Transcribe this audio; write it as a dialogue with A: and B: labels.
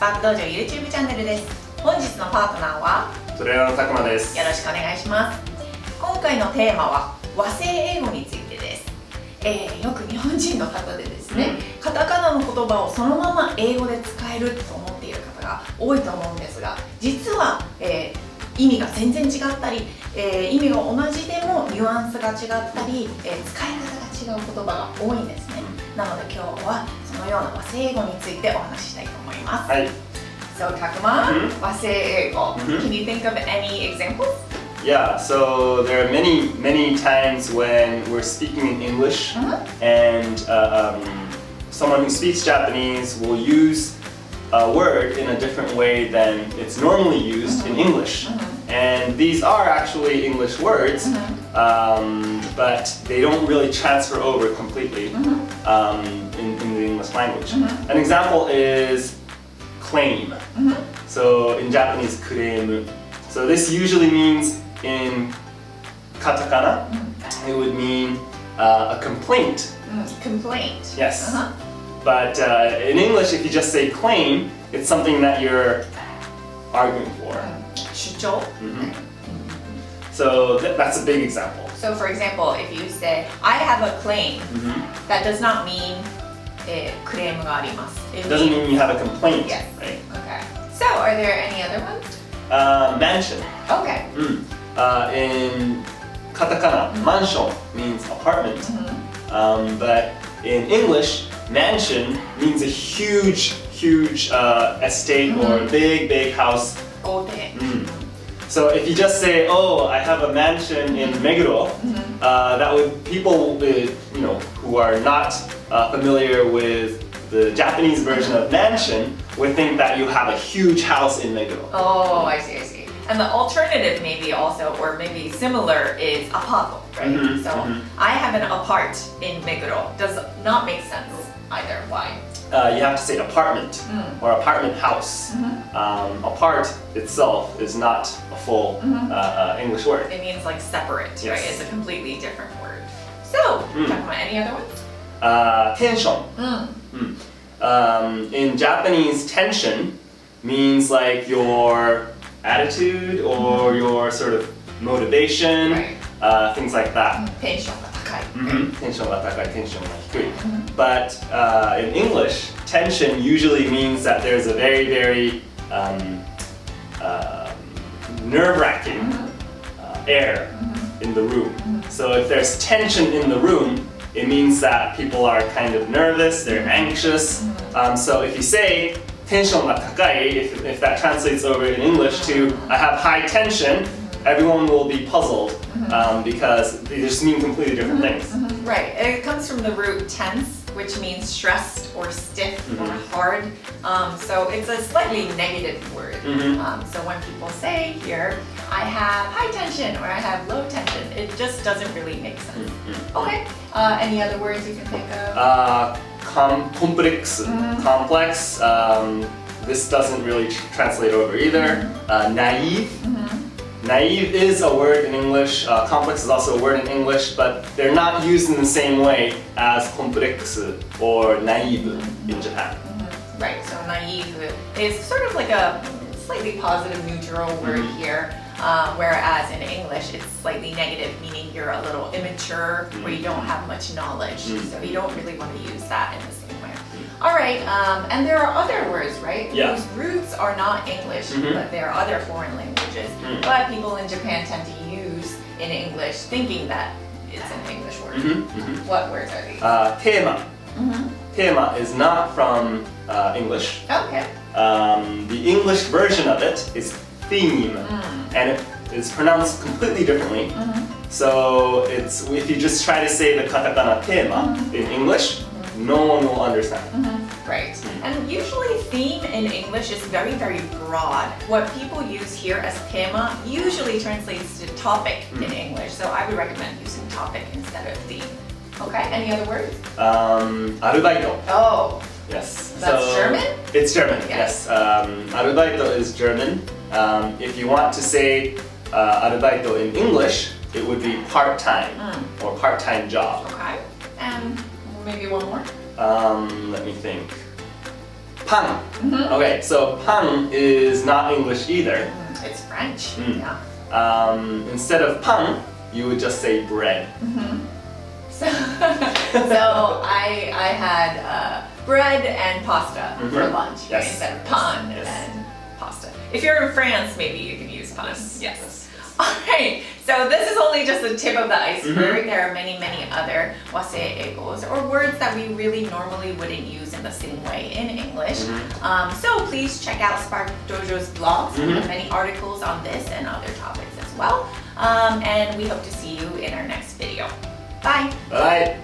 A: スパーク道場 YouTube チャンネルです。本日のパートナーは
B: トレーナーのたくまです。
A: よろしくお願いします。今回のテーマは和製英語についてです。よく日本人の方でですね、カタカナの言葉をそのまま英語で使えると思っている方が多いと思うんですが、実は、意味が全然違ったり、意味が同じでもニュアンスが違ったり、使い方が違う言葉が多いんですね。なので今日はそのような和製英語についてお話ししたいと思います。
B: はい。
A: So, Takuma, 和製英語。Can you think of any examples?
B: Yeah, so there are many times when we're speaking in English and someone who speaks Japanese will use a word in a different way than it's normally used in English. And these are actually English words, but they don't really transfer over completely in the English language. An example is claim. So in Japanese, kureimu. So this usually means in katakana, it would mean a complaint.
A: Complaint.
B: Yes. But in English, if you just say claim, it's something that you're arguing for.
A: 主張。
B: So that's a big example.
A: So for example, if you say, I have a claim, that does not mean クレームがあります。
B: It doesn't mean you have a complaint,
A: Yes.
B: right?
A: Okay. So are there any other ones?
B: Mansion.
A: Okay.
B: In katakana, mansion means apartment. But in English, mansion means a huge estate or a big house.
A: 豪邸。
B: So if you just say, "Oh, I have a mansion in Meguro," that would people who are not familiar with the Japanese version of mansion would think that you have a huge house in Meguro.
A: Oh, I see. And the alternative maybe also, or maybe similar, is apart, right? So I have an apart in Meguro. Does not make sense either. Why?
B: You have to say apartment or apartment house. Apart itself is not a full English word.
A: It means like separate,
B: Yes.
A: right? It's a completely different word. So, Takuma, any other ones?
B: Tension. In Japanese, tension means like your attitude or your sort of motivation, things like that.
A: テンションが高い。
B: Tensionが高い、tensionが低い。But in English, tension usually means that there's a very nerve-wracking air in the room. So if there's tension in the room, it means that people are kind of nervous, they're anxious. So if you say tensionが高い, if that translates over in English to I have high tension, everyone will be puzzled because they just mean completely different things.
A: Right. It comes from the root tense, which means stressed or stiff or hard. So it's a slightly negative word. So when people say here, I have high tension or I have low tension, it just doesn't really make sense. Okay. Any other words you can think of?
B: Complex. This doesn't really translate over either. Naive. Naive is a word in English. Complex is also a word in English, but they're not used in the same way as complex or naive in Japan.
A: Right. So naive is sort of like a slightly positive, neutral word here. Whereas in English, it's slightly negative, meaning you're a little immature or you don't have much knowledge. So you don't really want to use that in the same way. All right, and there are other words, right?
B: Yeah.
A: Whose roots are not English, but there are other foreign languages. But people in Japan tend to use in English thinking that it's an English word. What words are these?
B: Tema. Tema is not from English.
A: Okay.
B: The English version of it is theme, and it is pronounced completely differently. So if you just try to say the katakana tema in English, no one will understand.
A: Right. And usually theme in English is very broad. What people use here as tema usually translates to topic in English. So I would recommend using topic instead of theme. Okay, any other words?
B: Arubaito.
A: Oh.
B: Yes.
A: That's German?
B: It's German, yes. Arubaito is German. If you want to say arubaito in English, it would be part-time or part-time job.
A: Okay. And maybe one more?
B: Let me think. pan. Okay, so pan is not English either.
A: It's French. Yeah.
B: Instead of pan, you would just say bread.
A: So I had bread and pasta for lunch
B: Yes.
A: instead of pan
B: Yes.
A: and pasta. If you're in France, maybe you can use pan.
B: Yes.
A: Alright, so this is only just the tip of the iceberg. There are many other waseegos or words that we really normally wouldn't use in the same way in English. So please check out Spark Dojo's blogs. We have many articles on this and other topics as well. And we hope to see you in our next video. Bye!
B: Bye!